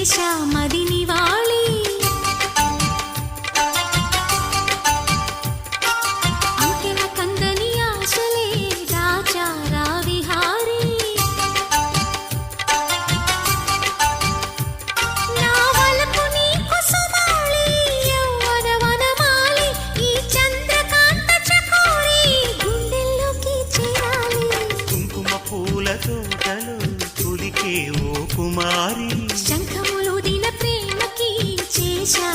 చేశా మది నివాళి అంకెల కందని ఆశలే దాచారా విహారీ నా వలపు నీకు సుమాలి యవ్వన వనమాలి ఈ చంద్రకాంత చకోరి గుండెల్లోకి చేరాలి కుంకుమ పూల తోటలో కులికే ఓ కుమారి శంఖములు దిన ప్రేమకి చేశా